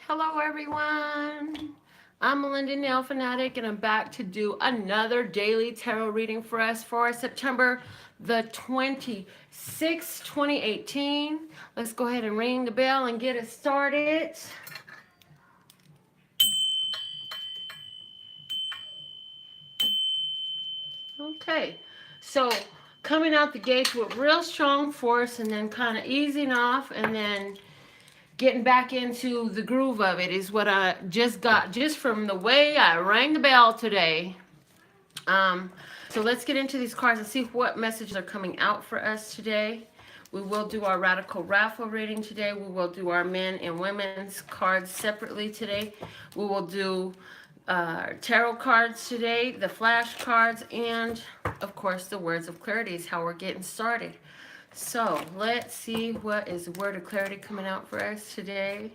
Hello everyone, I'm Melinda, NailFanatic, and I'm back to do another daily tarot reading for us for September the 26th, 2018. Let's go ahead and ring the bell and get it started. Okay, so coming out the gates with real strong force and then kind of easing off and then getting back into the groove of it is what I just got just from the way I rang the bell today. So let's get into these cards and see what messages are coming out for us today. We will do our radical raffle reading today. We will do our men and women's cards separately today. We will do tarot cards today, the flash cards, and of course the words of clarity is how we're getting started. So let's see what is the word of clarity coming out for us today.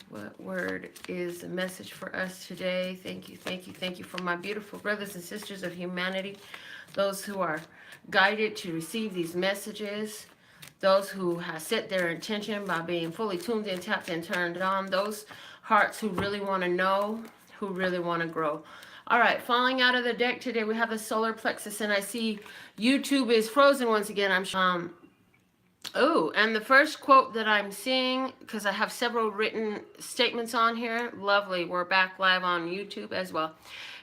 What word is the message for us today? Thank you, thank you, thank you for my beautiful brothers and sisters of humanity, those who are guided to receive these messages, those who have set their intention by being fully tuned in, tapped in, turned on, those hearts who really want to know, who really want to grow. All right, falling out of the deck today, we have the solar plexus, and I see YouTube is frozen once again. Oh, and the first quote that I'm seeing, because I have several written statements on here, lovely, we're back live on YouTube as well.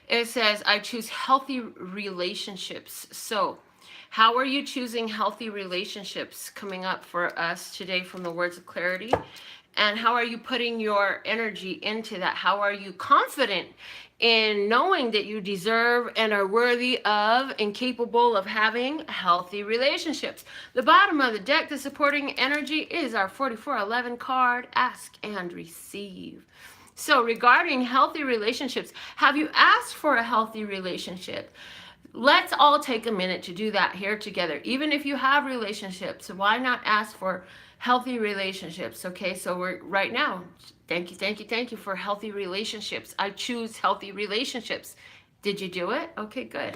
It says, I choose healthy relationships. So, how are you choosing healthy relationships coming up for us today from the words of clarity? And how are you putting your energy into that? How are you confident in knowing that you deserve and are worthy of and capable of having healthy relationships? The bottom of the deck, the supporting energy, is our 4411 card, Ask and Receive. So regarding healthy relationships, have you asked for a healthy relationship? Let's all take a minute to do that here together. Even if you have relationships, why not ask for healthy relationships? Okay, so we're right now. Thank you, thank you, thank you for healthy relationships. I choose healthy relationships. Did you do it? Okay, good.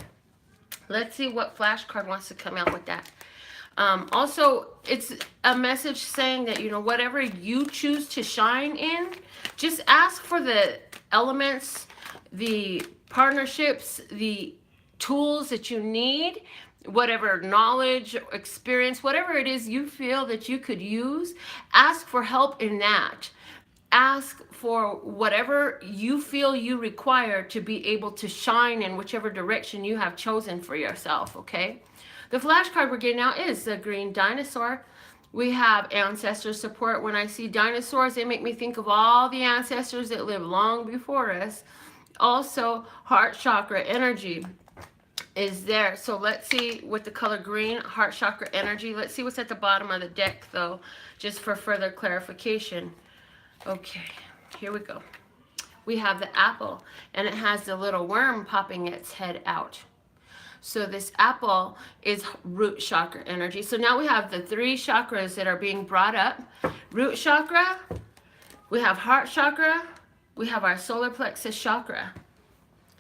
Let's see what flashcard wants to come out with that. Also, it's a message saying that, you know, whatever you choose to shine in, just ask for the elements, the partnerships, the tools that you need, whatever knowledge, experience, whatever it is you feel that you could use, ask for help in that. Ask for whatever you feel you require to be able to shine in whichever direction you have chosen for yourself, okay? The flashcard we're getting out is the green dinosaur. We have ancestor support. When I see dinosaurs, they make me think of all the ancestors that lived long before us. Also, heart chakra energy is there. So let's see with the color green, heart chakra energy. Let's see what's at the bottom of the deck, though, just for further clarification. Okay, here we go. We have the apple, and it has the little worm popping its head out. So this apple is root chakra energy. So now we have the three chakras that are being brought up. Root chakra, we have heart chakra, we have our solar plexus chakra.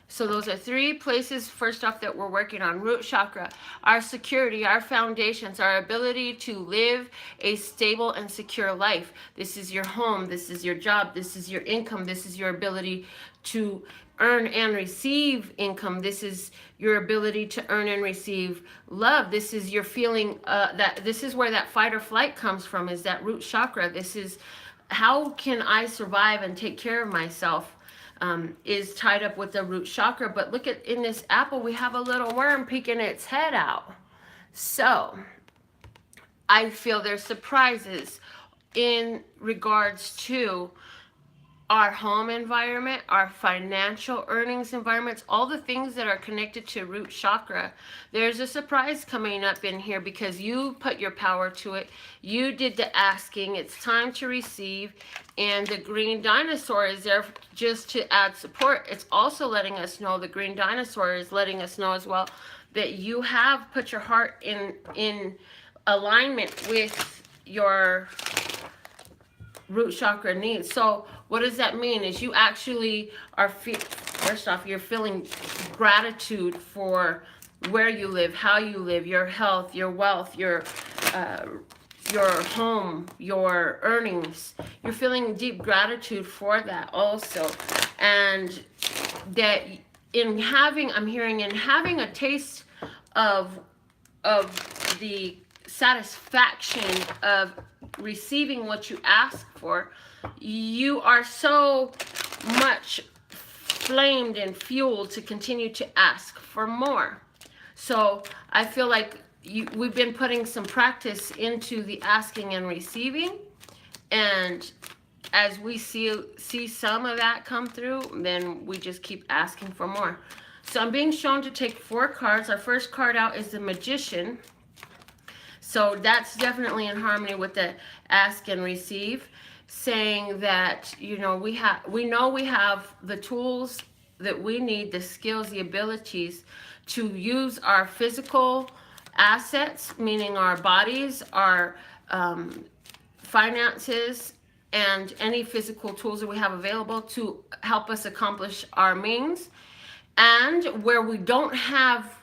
So those are three places, first off, that we're working on. Root chakra, our security, our foundations, our ability to live a stable and secure life. This is your home, this is your job, this is your income, this is your ability to earn and receive income. This is your ability to earn and receive love. This is your feeling that this is where that fight or flight comes from, is that root chakra. This is how can I survive and take care of myself. Is tied up with the root chakra. But look at, in this apple, we have a little worm peeking its head out. So I feel there's surprises in regards to our home environment, our financial earnings environments, all the things that are connected to root chakra. There's a surprise coming up in here because you put your power to it. You did the asking. It's time to receive. And the green dinosaur is there just to add support. It's also letting us know, the green dinosaur is letting us know as well, that you have put your heart in alignment with your root chakra needs. So what does that mean? Is you actually are, first off, you're feeling gratitude for where you live, how you live, your health, your wealth, your your home, your earnings. You're feeling deep gratitude for that also. And that I'm hearing in having a taste of the satisfaction of receiving what you ask for, you are so much flamed and fueled to continue to ask for more. So I feel like we've been putting some practice into the asking and receiving, and as we see some of that come through, then we just keep asking for more. So I'm being shown to take 4 cards. Our first card out is the Magician. So that's definitely in harmony with the ask and receive, saying that, you know, we know we have the tools that we need, the skills, the abilities to use our physical assets, meaning our bodies, our finances, and any physical tools that we have available to help us accomplish our means. And where we don't have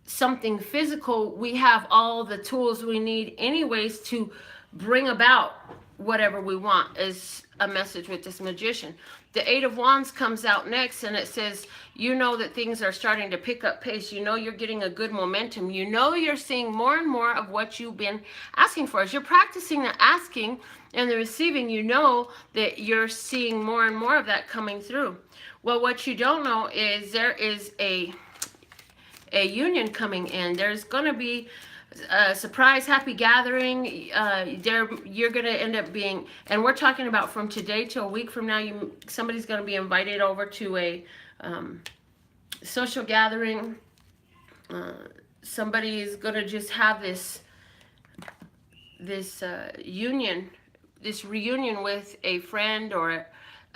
something physical, we have all the tools we need anyways to bring about whatever we want, is a message with this Magician. The 8 of Wands comes out next, and it says, you know that things are starting to pick up pace. You know you're getting a good momentum. You know you're seeing more and more of what you've been asking for. As you're practicing the asking and the receiving, you know that you're seeing more and more of that coming through. Well, what you don't know is there is a union coming in. There's going to be a surprise happy gathering. You're going to end up being, and we're talking about from today to a week from now, somebody's going to be invited over to a social gathering. Somebody is going to just have this reunion with a friend or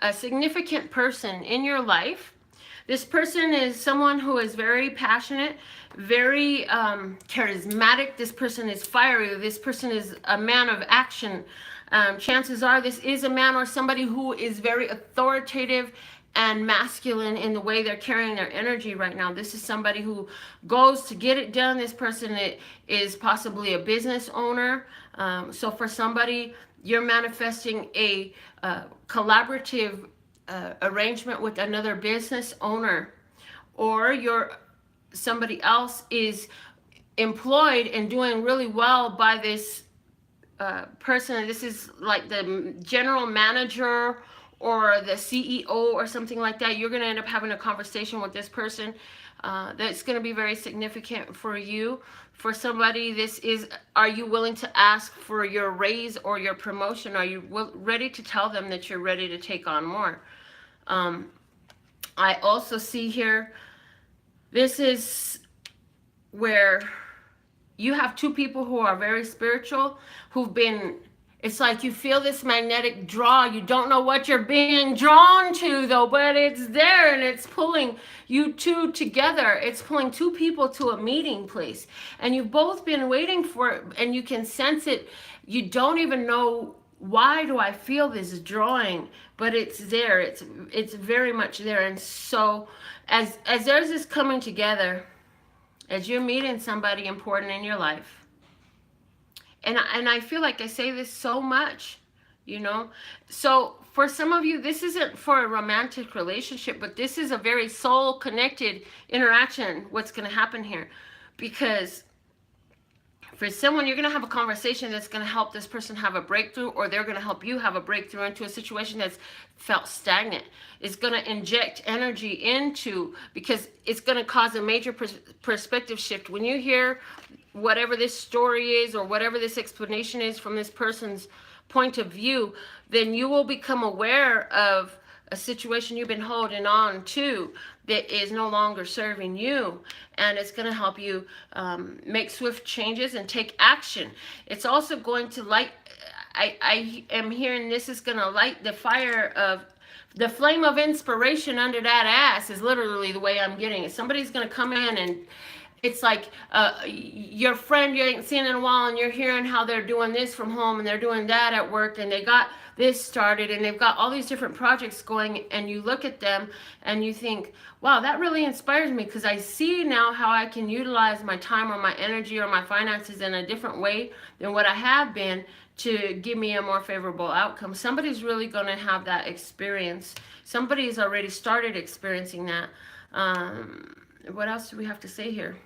a significant person in your life. This person is someone who is very passionate, very charismatic. This person is fiery. This person is a man of action. Chances are this is a man or somebody who is very authoritative and masculine in the way they're carrying their energy right now. This is somebody who goes to get it done. This person is possibly a business owner. So for somebody, you're manifesting a collaborative arrangement with another business owner, or somebody else is employed and doing really well by this person. This is like the general manager or the CEO or something like that. You're going to end up having a conversation with this person that's going to be very significant for you. For somebody, this is, are you willing to ask for your raise or your promotion? Are you ready to tell them that you're ready to take on more? I also see here, this is where you have 2 people who are very spiritual, who've been, it's like you feel this magnetic draw. You don't know what you're being drawn to though, but it's there and it's pulling you 2 together. It's pulling 2 people to a meeting place, and you've both been waiting for it, and you can sense it. You don't even know, why do I feel this drawing? But it's there. It's very much there. And so as there's this coming together, as you're meeting somebody important in your life, and I feel like I say this so much, you know. So for some of you, this isn't for a romantic relationship, but this is a very soul connected interaction, what's going to happen here. Because for someone, you're going to have a conversation that's going to help this person have a breakthrough, or they're going to help you have a breakthrough into a situation that's felt stagnant. It's going to inject energy into, because it's going to cause a major perspective shift. When you hear whatever this story is or whatever this explanation is from this person's point of view, then you will become aware of a situation you've been holding on to that is no longer serving you, and it's going to help you make swift changes and take action. It's also going to light, I am hearing this is going to light the fire of, the flame of inspiration under that ass, is literally the way I'm getting it. Somebody's going to come in, and it's like your friend you ain't seen in a while, and you're hearing how they're doing this from home and they're doing that at work, and they got this started, and they've got all these different projects going, and you look at them and you think, wow, that really inspires me, because I see now how I can utilize my time or my energy or my finances in a different way than what I have been to give me a more favorable outcome. Somebody's really going to have that experience. Somebody's already started experiencing that. What else do we have to say here?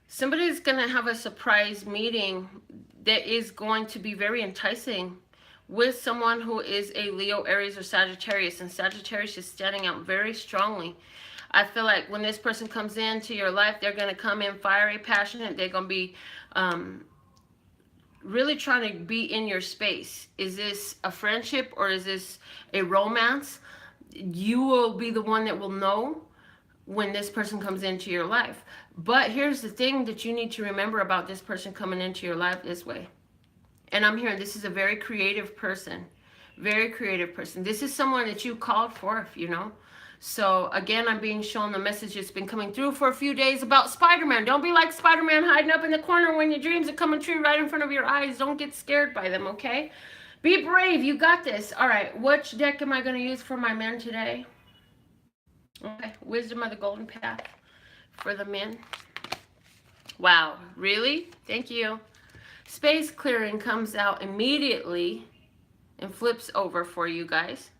Somebody's going to have a surprise meeting that is going to be very enticing with someone who is a Leo, Aries, or Sagittarius. And Sagittarius is standing out very strongly. I feel like when this person comes into your life, they're going to come in fiery, passionate. They're going to be really trying to be in your space. Is this a friendship or is this a romance? You will be the one that will know when this person comes into your life. But here's the thing that you need to remember about this person coming into your life this way. And I'm hearing this is a very creative person. Very creative person. This is someone that you called forth, you know. So again, I'm being shown the message that's been coming through for a few days about Spider-Man. Don't be like Spider-Man hiding up in the corner when your dreams are coming true right in front of your eyes. Don't get scared by them, okay? Be brave. You got this. All right. Which deck am I going to use for my men today? Okay. Wisdom of the Golden Path for the men. Wow. Really? Thank you. Space clearing comes out immediately and flips over for you guys.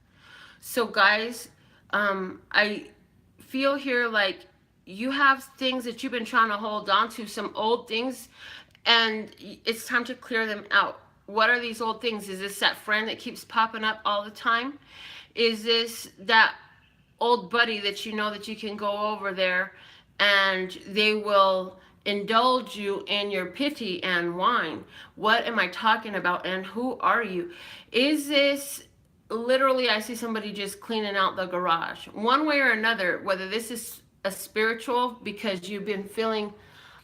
So guys, I feel here like you have things that you've been trying to hold on to, some old things, and it's time to clear them out. What are these old things? Is this that friend that keeps popping up all the time? Is this that old buddy that you know that you can go over there and they will indulge you in your pity and wine? What am I talking about, and who are you? Is this literally, I see somebody just cleaning out the garage one way or another, whether this is a spiritual because you've been feeling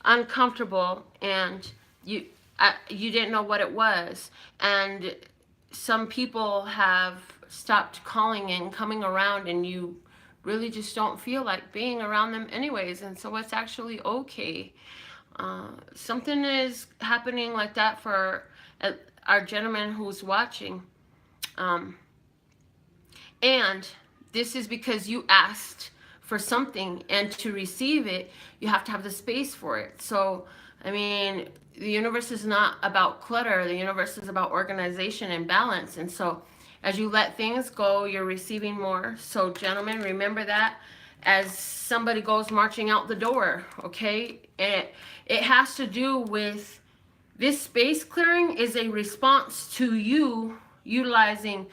uncomfortable and you didn't know what it was, and some people have stopped calling and coming around, and you really just don't feel like being around them anyways, and so it's actually okay. Something is happening like that for our gentleman who's watching. And this is because you asked for something, and to receive it, you have to have the space for it. So, I mean, the universe is not about clutter. The universe is about organization and balance. And so as you let things go, you're receiving more. So gentlemen, remember that as somebody goes marching out the door, okay? And it has to do with this space clearing is a response to you utilizing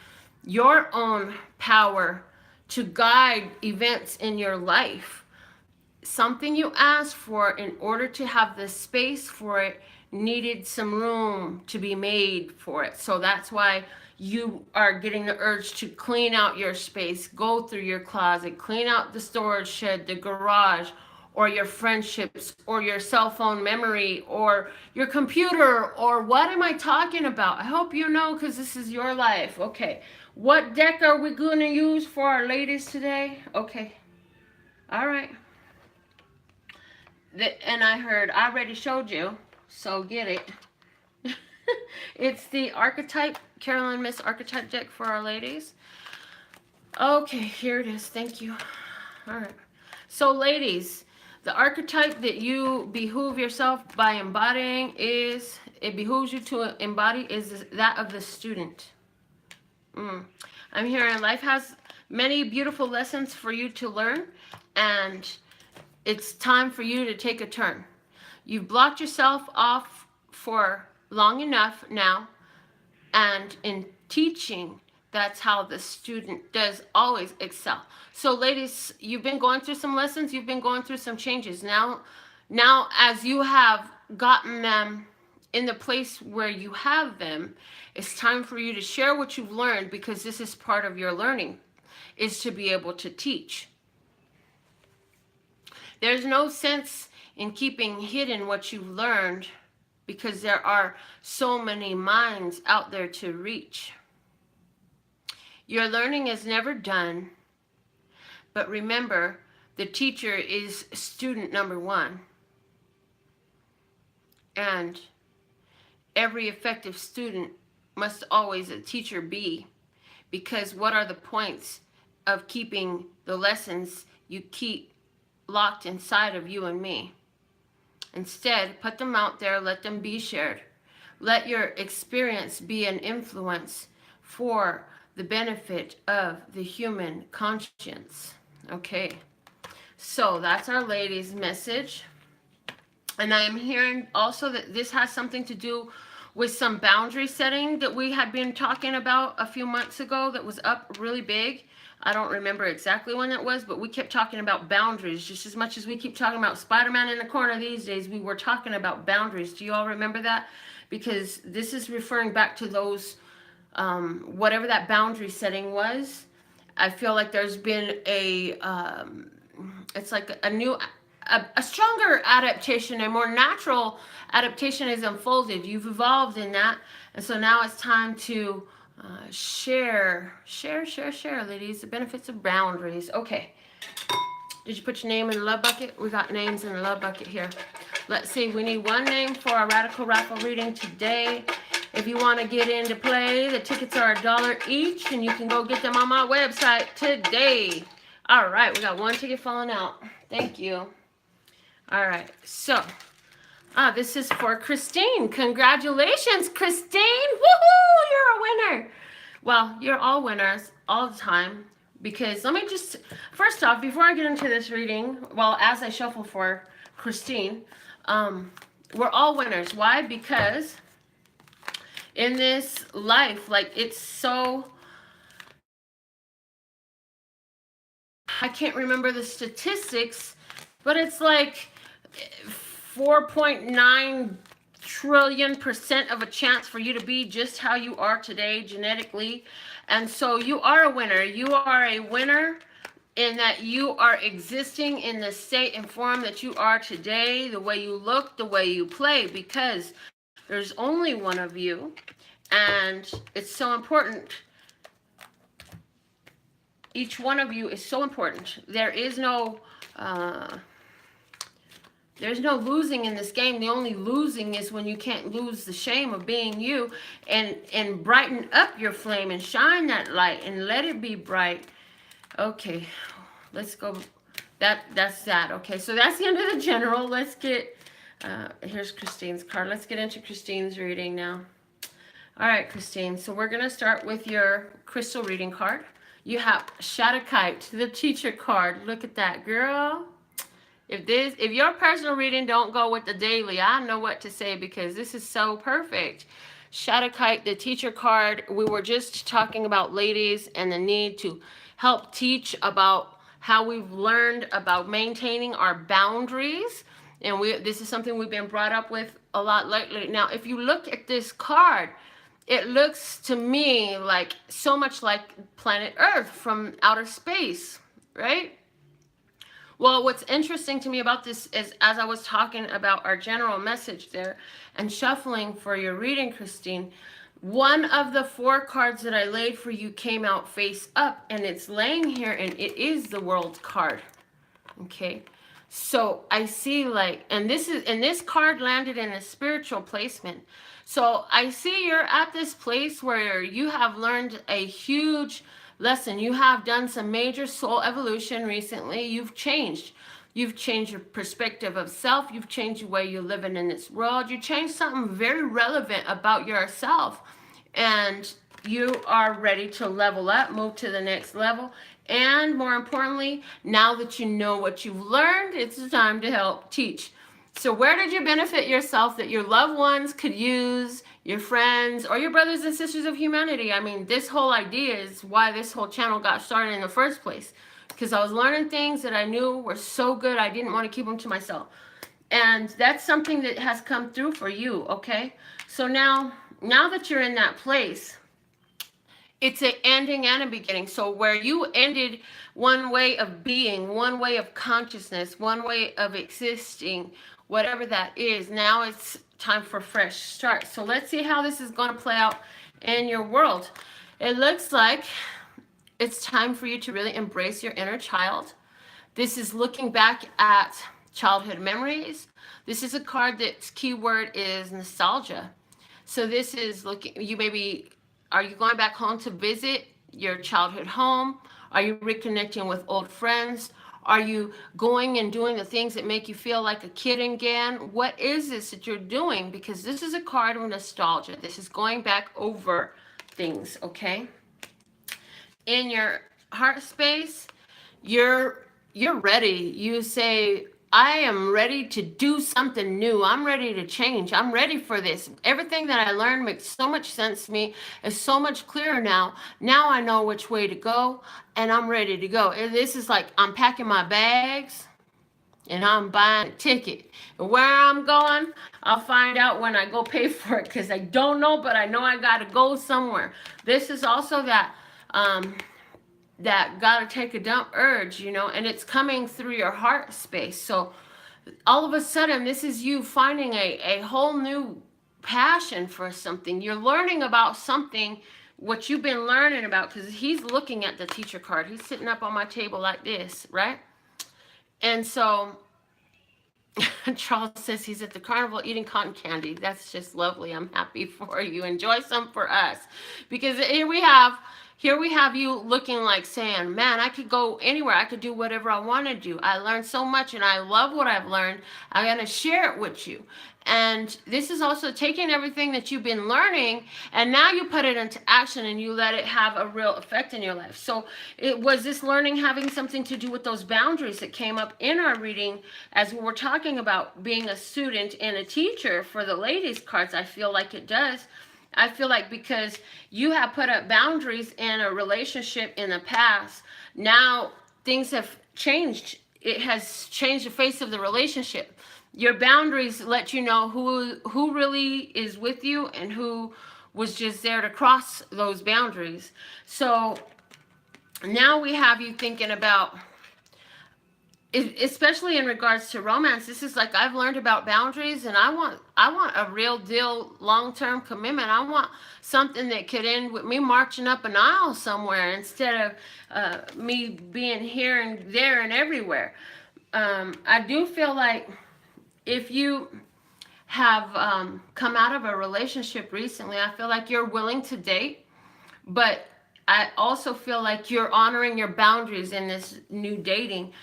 your own power to guide events in your life. Something you asked for, in order to have the space for it, needed some room to be made for it. So that's why you are getting the urge to clean out your space, go through your closet, clean out the storage shed, the garage, or your friendships, or your cell phone memory, or your computer, or what am I talking about? I hope you know, because this is your life. Okay. What deck are we going to use for our ladies today? Okay. All right. And I heard, I already showed you, so get it. It's the archetype, Carolyn Miss archetype deck for our ladies. Okay, here it is. Thank you. All right. So ladies, the archetype that you behoove yourself by embodying is, it behooves you to embody, is that of the student. I'm hearing life has many beautiful lessons for you to learn, and it's time for you to take a turn. You've blocked yourself off for long enough now, and in teaching, that's how the student does always excel. So ladies, you've been going through some lessons, you've been going through some changes. Now as you have gotten them in the place where you have them, it's time for you to share what you've learned, because this is part of your learning, is to be able to teach. There's no sense in keeping hidden what you've learned, because there are so many minds out there to reach. Your learning is never done, but remember, the teacher is student number one. And every effective student must always a teacher be, because what are the points of keeping the lessons you keep locked inside of you and me? Instead, put them out there, let them be shared. Let your experience be an influence for the benefit of the human conscience. Okay, so that's our ladies' message. And I am hearing also that this has something to do with some boundary setting that we had been talking about a few months ago that was up really big. I don't remember exactly when that was, but we kept talking about boundaries. Just as much as we keep talking about Spider-Man in the corner these days, we were talking about boundaries. Do you all remember that? Because this is referring back to those, whatever that boundary setting was. I feel like there's been a, it's like a new, a stronger adaptation, a more natural adaptation is unfolded. You've evolved in that. And so now it's time to share, ladies, the benefits of boundaries. Okay. Did you put your name in the love bucket? We got names in the love bucket here. Let's see. We need one name for our Radical Raffle reading today. If you want to get into play, the tickets are $1 each, and you can go get them on my website today. All right. We got one ticket falling out. Thank you. All right. So, this is for Christine. Congratulations, Christine. Woohoo! You're a winner. Well, you're all winners all the time, because let me just, first off, before I get into this reading, well, as I shuffle for Christine, we're all winners. Why? Because in this life, like, it's so, I can't remember the statistics, but it's like 4.9 trillion% of a chance for you to be just how you are today genetically. And so you are a winner. You are a winner in that you are existing in the state and form that you are today, the way you look, the way you play, because there's only one of you, and it's so important. Each one of you is so important. There's no losing in this game. The only losing is when you can't lose the shame of being you, and brighten up your flame and shine that light and let it be bright. Okay, let's go. That's that. Okay, so that's the end of the general. Let's get, here's Christine's card. Let's get into Christine's reading now. All right, Christine. So we're going to start with your crystal reading card. You have Shatterkite, the teacher card. Look at that, girl. If your personal reading don't go with the daily, I know what to say, because this is so perfect. Shatterkite, the teacher card. We were just talking about ladies and the need to help teach about how we've learned about maintaining our boundaries. And this is something we've been brought up with a lot lately. Now, if you look at this card, it looks to me like so much like planet Earth from outer space, right? Well, what's interesting to me about this is, as I was talking about our general message there and shuffling for your reading, Christine, one of the 4 cards that I laid for you came out face up, and it's laying here, and it is the World card. Okay, so I see, like, and this card landed in a spiritual placement. So I see you're at this place where you have learned a huge lesson. You have done some major soul evolution recently. You've changed. You've changed your perspective of self. You've changed the way you're living in this world. You changed something very relevant about yourself. And you are ready to level up, move to the next level. And more importantly, now that you know what you've learned, it's time to help teach. So where did you benefit yourself that your loved ones could use, your friends, or your brothers and sisters of humanity? I mean, this whole idea is why this whole channel got started in the first place. Because I was learning things that I knew were so good, I didn't want to keep them to myself. And that's something that has come through for you, okay? So now that you're in that place, it's an ending and a beginning. So where you ended one way of being, one way of consciousness, one way of existing, whatever that is, now it's time for a fresh start. So let's see how this is going to play out in your world. It looks like it's time for you to really embrace your inner child. This is looking back at childhood memories. This is a card that's keyword is nostalgia. So this is looking, you maybe, are you going back home to visit your childhood home? Are you reconnecting with old friends? Are you going and doing the things that make you feel like a kid again? What is this that you're doing? Because this is a card of nostalgia. This is going back over things, okay? In your heart space, you're ready. You say, I am ready to do something new. I'm ready to change. I'm ready for this. Everything that I learned makes so much sense to me. It's so much clearer now. Now I know which way to go, and I'm ready to go. And this is like I'm packing my bags and I'm buying a ticket. And where I'm going, I'll find out when I go pay for it, because I don't know, but I know I got to go somewhere. This is also that gotta take a dump urge, you know, and it's coming through your heart space. So all of a sudden, this is you finding a whole new passion for something. You're learning about something, what you've been learning about, because he's looking at the teacher card. He's sitting up on my table like this, right? And so Charles says he's at the carnival eating cotton candy. That's just lovely. I'm happy for you. Enjoy some for us. Because here we have you looking like saying, man, I could go anywhere. I could do whatever I want to do. I learned so much and I love what I've learned. I'm going to share it with you. And this is also taking everything that you've been learning and now you put it into action and you let it have a real effect in your life. So was this learning having something to do with those boundaries that came up in our reading as we were talking about being a student and a teacher for the ladies cards? I feel like it does. I feel like because you have put up boundaries in a relationship in the past, now things have changed. It has changed the face of the relationship. Your boundaries let you know who really is with you and who was just there to cross those boundaries. So now we have you thinking about, especially in regards to romance, this is like I've learned about boundaries and I want a real deal, long-term commitment. I want something that could end with me marching up an aisle somewhere instead of me being here and there and everywhere. I do feel like if you have come out of a relationship recently, I feel like you're willing to date, but I also feel like you're honoring your boundaries in this new dating.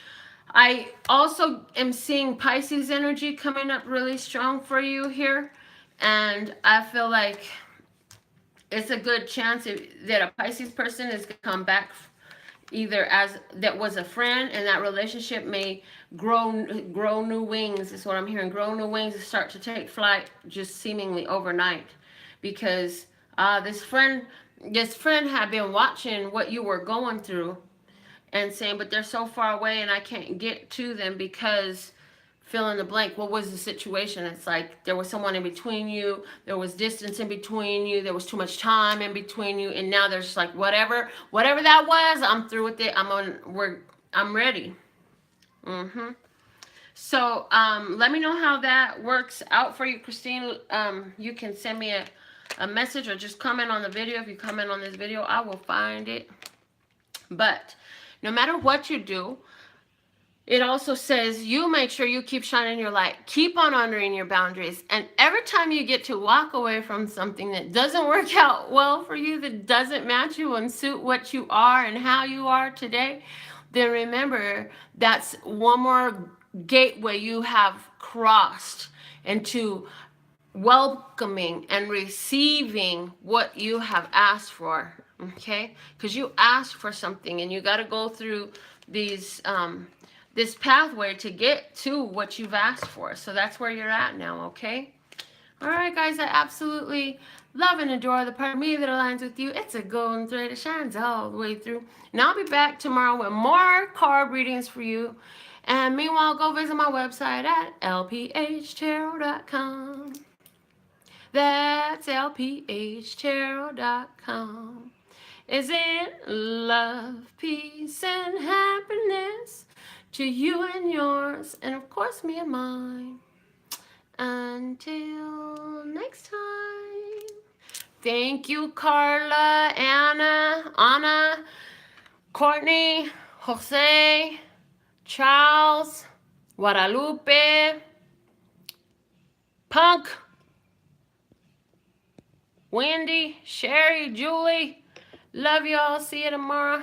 I also am seeing Pisces energy coming up really strong for you here. And I feel like it's a good chance that a Pisces person is going to come back either as that was a friend, and that relationship may grow new wings is what I'm hearing. Grow new wings and start to take flight just seemingly overnight. Because this friend had been watching what you were going through and saying, but they're so far away and I can't get to them because fill in the blank. What was the situation? It's like there was someone in between you, there was distance in between you, there was too much time in between you, and now there's like whatever that was, I'm through with it. I'm ready. So let me know how that works out for you, Christine. You can send me a message or just comment on the video. If you comment on this video, I will find it. But no matter what you do, it also says you make sure you keep shining your light. Keep on honoring your boundaries. And every time you get to walk away from something that doesn't work out well for you, that doesn't match you and suit what you are and how you are today, then remember that's one more gateway you have crossed into welcoming and receiving what you have asked for. Okay? Because you asked for something and you got to go through these this pathway to get to what you've asked for. So that's where you're at now, okay? All right, guys, I absolutely love and adore the part of me that aligns with you. It's a golden thread that shines all the way through. And I'll be back tomorrow with more card readings for you. And meanwhile, go visit my website at LPHtarot.com. That's LPHtarot.com. Is it love, peace, and happiness to you and yours, and of course me and mine. Until next time. Thank you, Carla, Anna, Courtney, Jose, Charles, Guadalupe, Punk, Wendy, Sherry, Julie. Love y'all. See you tomorrow.